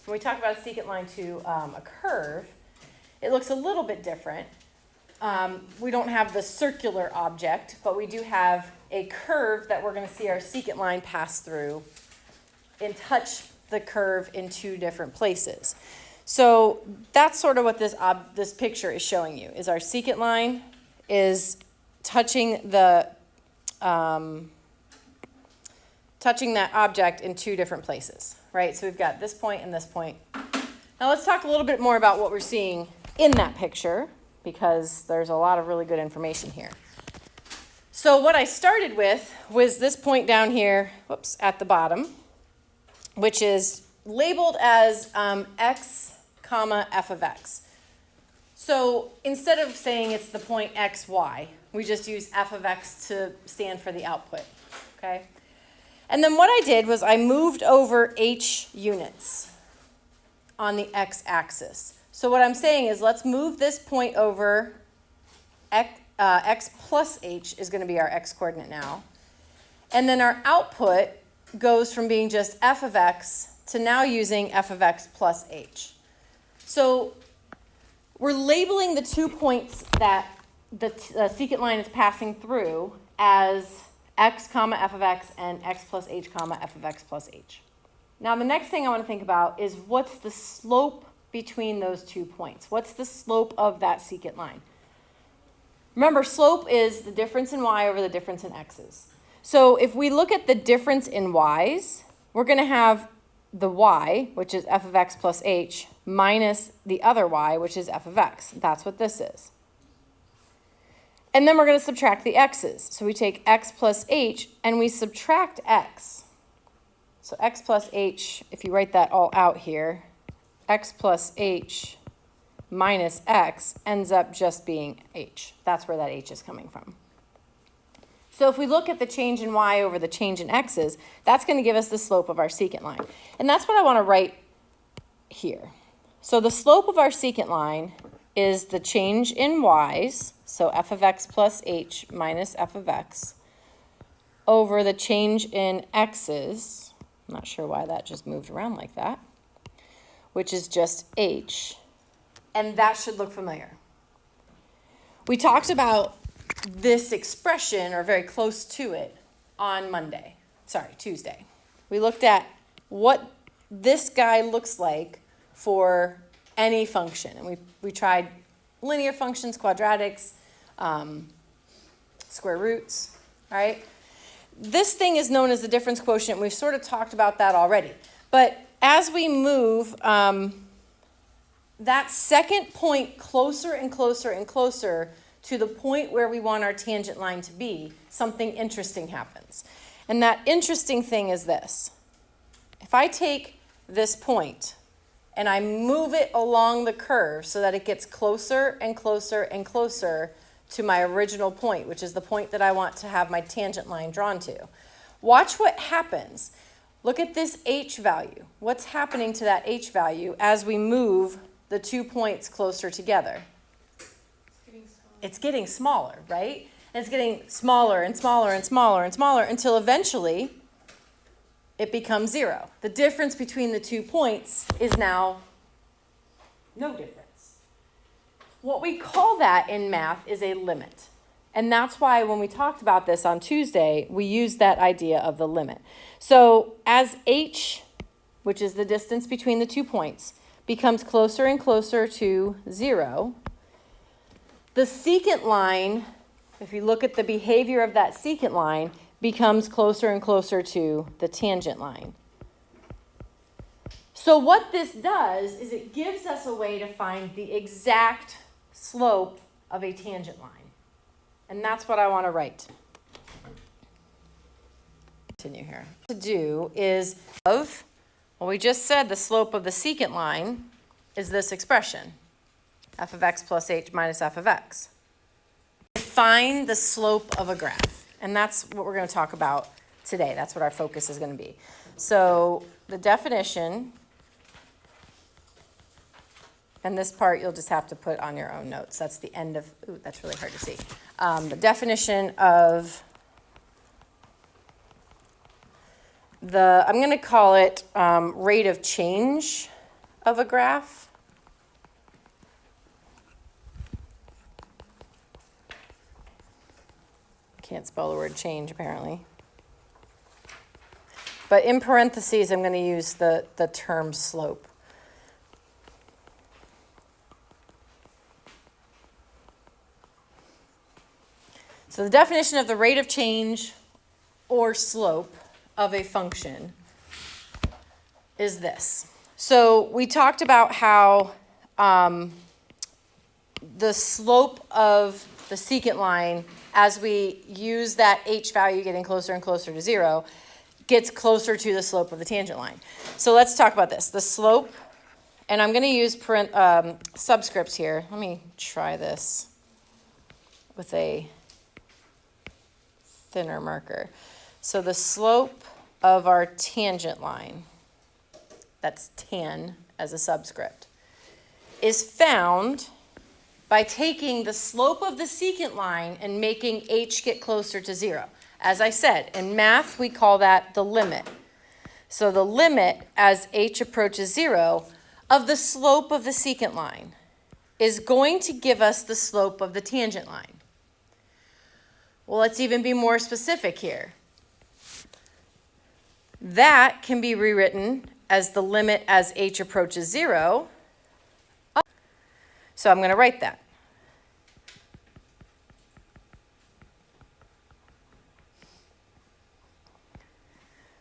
when we talk about a secant line to a curve, it looks a little bit different. We don't have the circular object, but we do have a curve that we're going to see our secant line pass through and touch the curve in two different places. So that's sort of what this picture is showing you, is our secant line is touching that object in two different places, right? So we've got this point and this point. Now let's talk a little bit more about what we're seeing in that picture, because there's a lot of really good information here. So what I started with was this point down here, whoops, at the bottom, which is labeled as x comma f of x. So instead of saying it's the point x, y, we just use f of x to stand for the output, okay? And then what I did was I moved over h units on the x-axis. So what I'm saying is let's move this point over, x plus h is going to be our x-coordinate now. And then our output goes from being just f of x to now using f of x plus h. So we're labeling the 2 points that the secant line is passing through as x comma f of x and x plus h comma f of x plus h. Now the next thing I want to think about is what's the slope between those 2 points? What's the slope of that secant line? Remember, slope is the difference in y over the difference in x's. So if we look at the difference in y's, we're going to have the y, which is f of x plus h, minus the other y, which is f of x. That's what this is. And then we're going to subtract the x's. So we take x plus h and we subtract x. So x plus h, if you write that all out here, x plus h minus x ends up just being h. That's where that h is coming from. So if we look at the change in y over the change in x's, that's going to give us the slope of our secant line. And that's what I want to write here. So the slope of our secant line is the change in y's, so f of x plus h minus f of x, over the change in x's. I'm not sure why that just moved around like that, which is just h. And that should look familiar. We talked about this expression, or very close to it, on Tuesday. We looked at what this guy looks like for any function. And we tried linear functions, quadratics, square roots, all right? This thing is known as the difference quotient. We've sort of talked about that already. But as we move that second point closer and closer and closer to the point where we want our tangent line to be, something interesting happens. And that interesting thing is this. If I take this point and I move it along the curve so that it gets closer and closer and closer to my original point, which is the point that I want to have my tangent line drawn to, watch what happens. Look at this h value. What's happening to that h value as we move the 2 points closer together? It's getting smaller, right? And it's getting smaller and smaller and smaller and smaller until eventually it becomes 0. The difference between the 2 points is now no difference. What we call that in math is a limit. And that's why when we talked about this on Tuesday, we used that idea of the limit. So as h, which is the distance between the 2 points, becomes closer and closer to 0, the secant line, if you look at the behavior of that secant line, becomes closer and closer to the tangent line. So what this does is it gives us a way to find the exact slope of a tangent line. And that's what I want to write. Continue here. To do is we just said the slope of the secant line is this expression, f of x plus h minus f of x. Find the slope of a graph. And that's what we're going to talk about today. That's what our focus is going to be. So the definition, and this part you'll just have to put on your own notes. That's the end of, that's really hard to see. The definition of I'm going to call it rate of change of a graph. Can't spell the word change, apparently. But in parentheses, I'm going to use the term slope. So the definition of the rate of change or slope of a function is this. So we talked about how the slope of the secant line, as we use that h value getting closer and closer to 0, gets closer to the slope of the tangent line. So let's talk about this. The slope, and I'm going to use subscripts here. Let me try this with a thinner marker. So the slope of our tangent line, that's tan as a subscript, is found by taking the slope of the secant line and making h get closer to 0. As I said, in math, we call that the limit. So the limit as h approaches 0 of the slope of the secant line is going to give us the slope of the tangent line. Well, let's even be more specific here. That can be rewritten as the limit as h approaches 0. So I'm going to write that.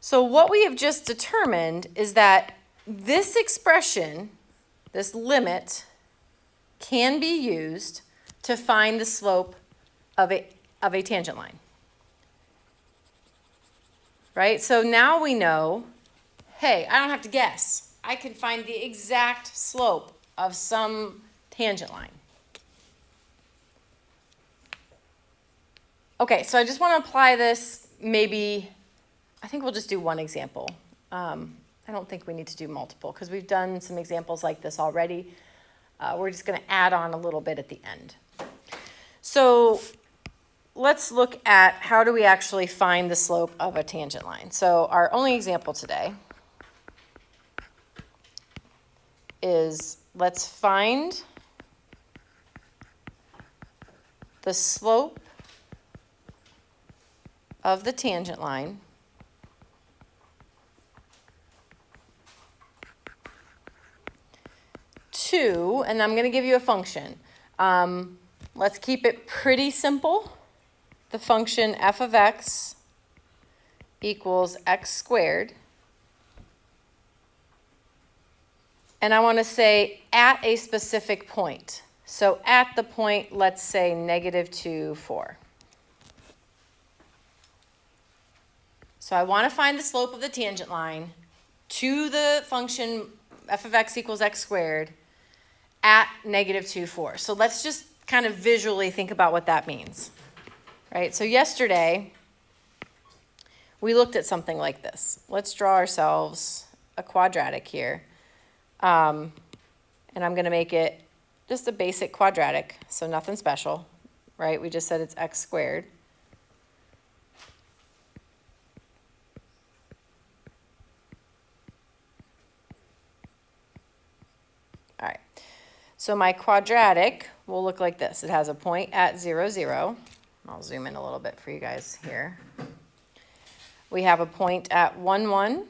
So what we have just determined is that this expression, this limit, can be used to find the slope of a tangent line. Right? So now we know, hey, I don't have to guess. I can find the exact slope of some tangent line. Okay, so I just want to apply this maybe, I think we'll just do one example. I don't think we need to do multiple because we've done some examples like this already. We're just going to add on a little bit at the end. So let's look at how do we actually find the slope of a tangent line. So our only example today is let's find the slope of the tangent line to, and I'm going to give you a function. Let's keep it pretty simple. The function f of x equals x squared. And I want to say at a specific point. So at the point, let's say -2, 4. So I want to find the slope of the tangent line to the function f of x equals x squared at -2, 4. So let's just kind of visually think about what that means. Right? So yesterday, we looked at something like this. Let's draw ourselves a quadratic here. And I'm going to make it just a basic quadratic, so nothing special, right? We just said it's x squared. All right. So my quadratic will look like this. It has a point at 0, 0. I'll zoom in a little bit for you guys here. We have a point at 1, 1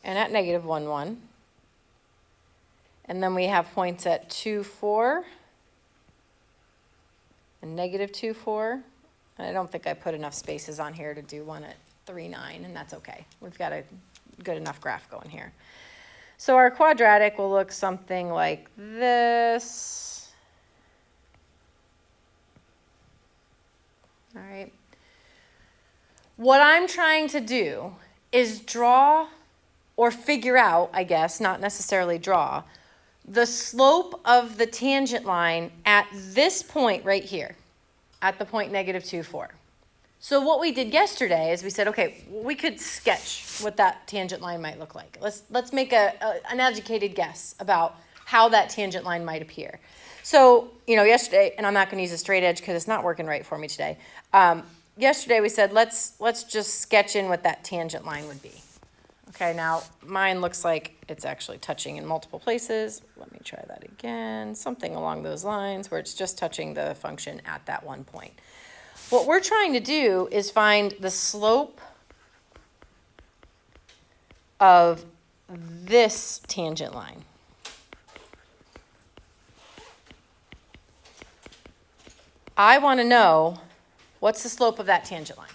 and at -1, 1. And then we have points at 2, 4 and -2, 4. And I don't think I put enough spaces on here to do one at 3, 9, and that's okay. We've got a good enough graph going here. So our quadratic will look something like this. All right. What I'm trying to do is draw or figure out, I guess, not necessarily draw, the slope of the tangent line at this point right here, at the point -2, 4. So what we did yesterday is we said, okay, we could sketch what that tangent line might look like. Let's make an educated guess about how that tangent line might appear. So, yesterday, and I'm not going to use a straight edge because it's not working right for me today. Yesterday we said, let's just sketch in what that tangent line would be. Okay, now mine looks like it's actually touching in multiple places. Let me try that again. Something along those lines where it's just touching the function at that one point. What we're trying to do is find the slope of this tangent line. I want to know what's the slope of that tangent line.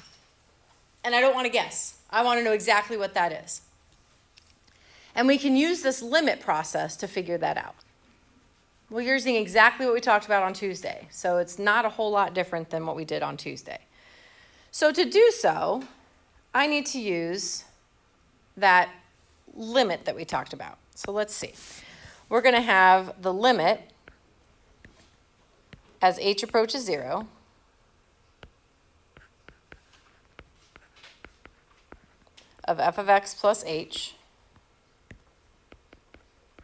And I don't want to guess. I want to know exactly what that is. And we can use this limit process to figure that out. We're using exactly what we talked about on Tuesday. So it's not a whole lot different than what we did on Tuesday. So to do so, I need to use that limit that we talked about. So let's see. We're going to have the limit as h approaches 0 of f of x plus h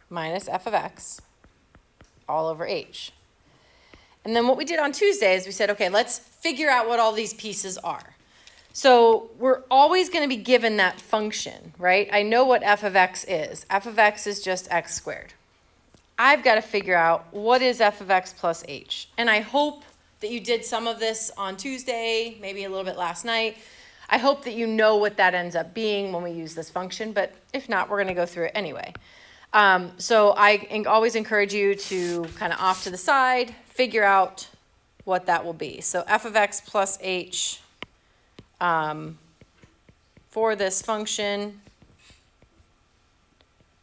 minus f of x all over h. And then what we did on Tuesday is we said, okay, let's figure out what all these pieces are. So we're always going to be given that function, right? I know what f of x is. F of x is just x squared. I've got to figure out what is f of x plus h. And I hope that you did some of this on Tuesday, maybe a little bit last night. I hope that you know what that ends up being when we use this function, but if not, we're going to go through it anyway. So I always encourage you to kind of off to the side, figure out what that will be. So f of x plus h for this function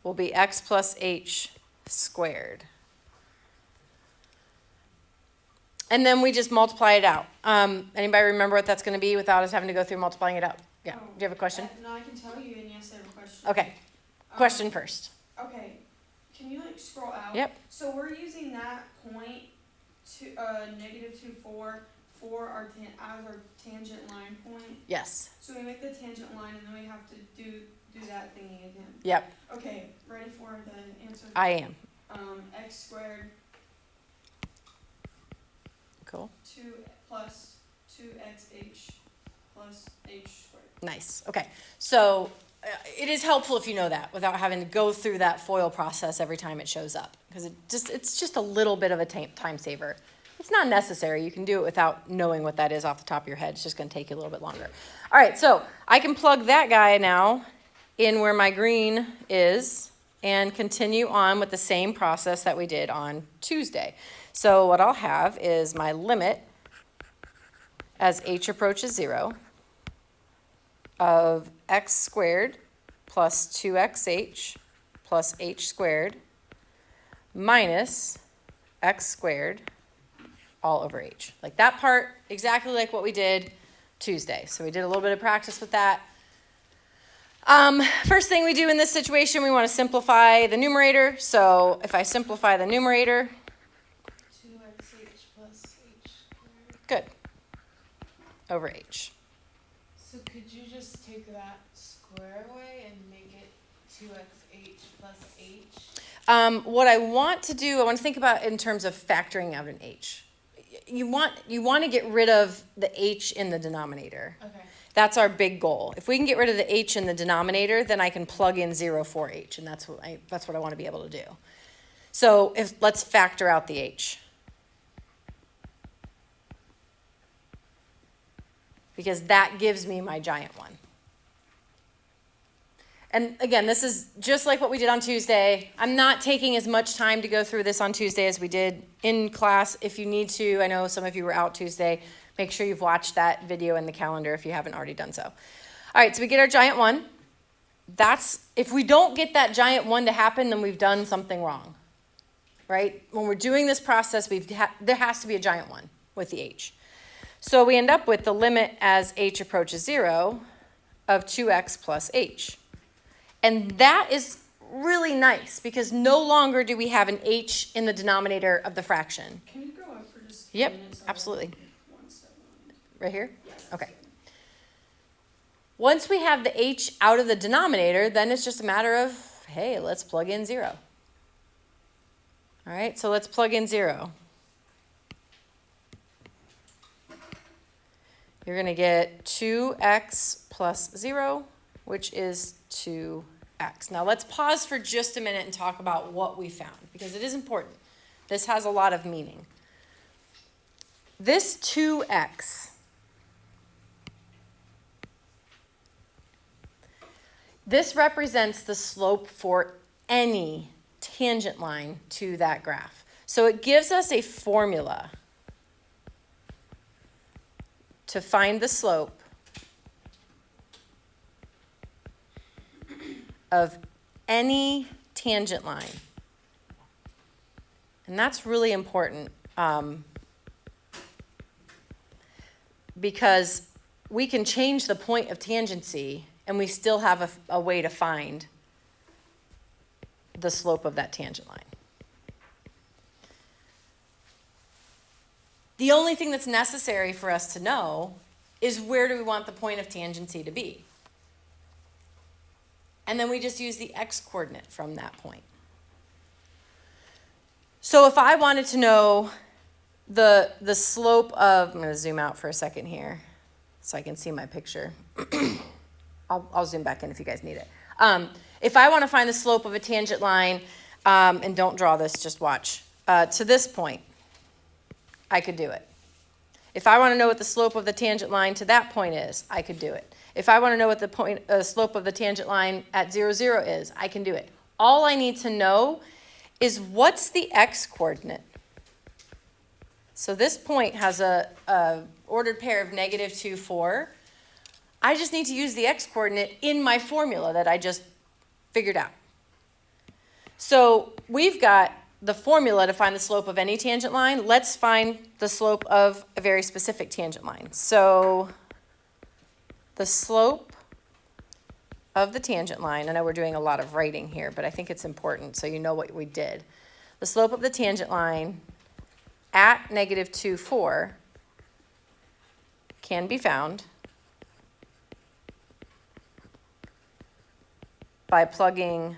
will be x plus h squared. And then we just multiply it out. Anybody remember what that's going to be without us having to go through multiplying it out? Yeah. Do you have a question? No, I can tell you, and yes, I have a question. Okay. Question first. Okay. Can you scroll out? Yep. So we're using that point to -2, 4 for our as our tangent line point. Yes. So we make the tangent line, and then we have to do that thingy again. Yep. Okay. Ready for the answer? I am. X squared. Cool. 2 plus 2xh plus h squared. Nice. Okay. So it is helpful if you know that without having to go through that FOIL process every time it shows up, because it's just a little bit of a time saver. It's not necessary. You can do it without knowing what that is off the top of your head. It's just going to take you a little bit longer. All right. So I can plug that guy now in where my green is and continue on with the same process that we did on Tuesday. So what I'll have is my limit as h approaches 0 of x squared plus 2xh plus h squared minus x squared all over h. Like that part, exactly like what we did Tuesday. So we did a little bit of practice with that. First thing we do in this situation, we want to simplify the numerator. So if I simplify the numerator, 2xh plus h squared. good, over h. So could you just take that square away and make it 2xh plus h? What I want to do, I want to think about in terms of factoring out an h. You want to get rid of the h in the denominator. Okay. That's our big goal. If we can get rid of the h in the denominator, then I can plug in 0 for h, and that's what I want to be able to do. So let's factor out the h. Because that gives me my giant one. And again, this is just like what we did on Tuesday. I'm not taking as much time to go through this on Tuesday as we did in class. If you need to, I know some of you were out Tuesday. Make sure you've watched that video in the calendar if you haven't already done so. All right, so we get our giant one. If we don't get that giant one to happen, then we've done something wrong, right? When we're doing this process, there has to be a giant one with the h. So we end up with the limit as h approaches 0 of 2x plus h. And that is really nice because no longer do we have an h in the denominator of the fraction. Can you go up for just Yep, 10 minutes? absolutely. One step on. Right here? Yeah, that's Okay. good. Once we have the h out of the denominator, then it's just a matter of, hey, let's plug in 0. All right, so let's plug in 0. You're going to get 2x plus 0, which is 2x. Now let's pause for just a minute and talk about what we found, because it is important. This has a lot of meaning. This 2x, this represents the slope for any tangent line to that graph. So it gives us a formula to find the slope of any tangent line. And that's really important because we can change the point of tangency and we still have a way to find the slope of that tangent line. The only thing that's necessary for us to know is where do we want the point of tangency to be. And then we just use the x-coordinate from that point. So if I wanted to know the slope of, I'm going to zoom out for a second here so I can see my picture. I'll zoom back in if you guys need it. If I want to find the slope of a tangent line, and don't draw this, just watch, to this point, I could do it. If I want to know what the slope of the tangent line to that point is, I could do it. If I want to know what the slope of the tangent line at 0, 0 is, I can do it. All I need to know is what's the x-coordinate. So this point has a ordered pair of -2, 4. I just need to use the x-coordinate in my formula that I just figured out. So we've got the formula to find the slope of any tangent line. Let's find the slope of a very specific tangent line. So the slope of the tangent line, I know we're doing a lot of writing here, but I think it's important so you know what we did. The slope of the tangent line at -2, 4 can be found by plugging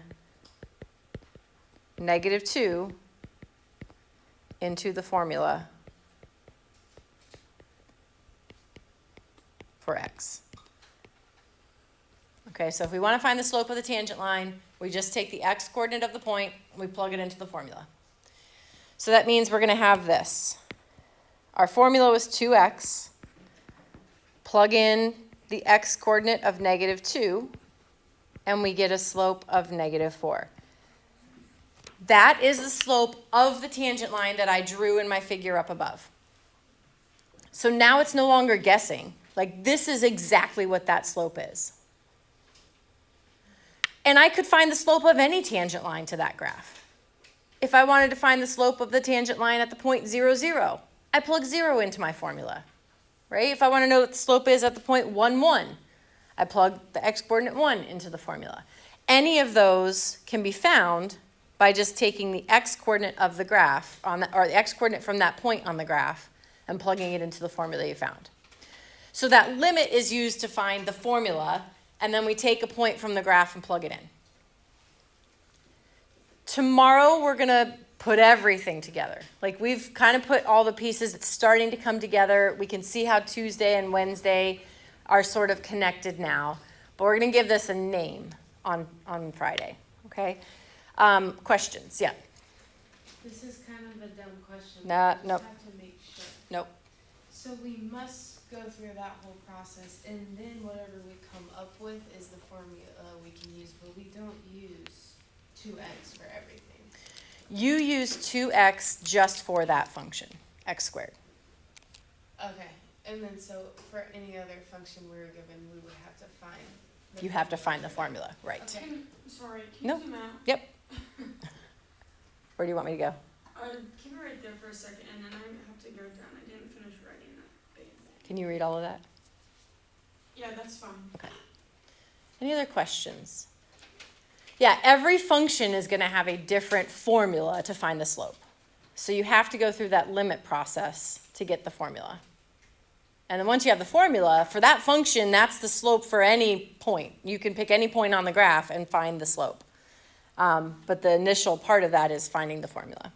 -2 into the formula for x. Okay, so if we want to find the slope of the tangent line, we just take the x-coordinate of the point, and we plug it into the formula. So that means we're going to have this. Our formula was 2x. Plug in the x-coordinate of -2, and we get a slope of -4. That is the slope of the tangent line that I drew in my figure up above. So now it's no longer guessing. Like, this is exactly what that slope is. And I could find the slope of any tangent line to that graph. If I wanted to find the slope of the tangent line at the point 0, 0, I plug 0 into my formula, right? If I want to know what the slope is at the point 1, 1, I plug the x-coordinate 1 into the formula. Any of those can be found by just taking the x-coordinate of the graph, or the x-coordinate from that point on the graph, and plugging it into the formula you found. So that limit is used to find the formula, and then we take a point from the graph and plug it in. Tomorrow we're going to put everything together. Like, we've kind of put all the pieces. It's starting to come together. We can see how Tuesday and Wednesday are sort of connected now. But we're going to give this a name on Friday, okay? Questions? Yeah. This is kind of a dumb question. Nah, but I nope. just have to make sure. Nope. So we must go through that whole process, and then whatever we come up with is the formula we can use, but we don't use 2x for everything. You use 2x just for that function, x squared. Okay, and then so for any other function we were given, we would have to find. You have to find the formula, right? Okay. Sorry, can No. you zoom out? Yep. Where do you want me to go? Keep it right there for a second, and then I have to go down. I didn't finish writing that big thing. Can you read all of that? Yeah, that's fine. Any other questions? Yeah, every function is going to have a different formula to find the slope. So you have to go through that limit process to get the formula. And then once you have the formula, for that function, that's the slope for any point. You can pick any point on the graph and find the slope. But the initial part of that is finding the formula.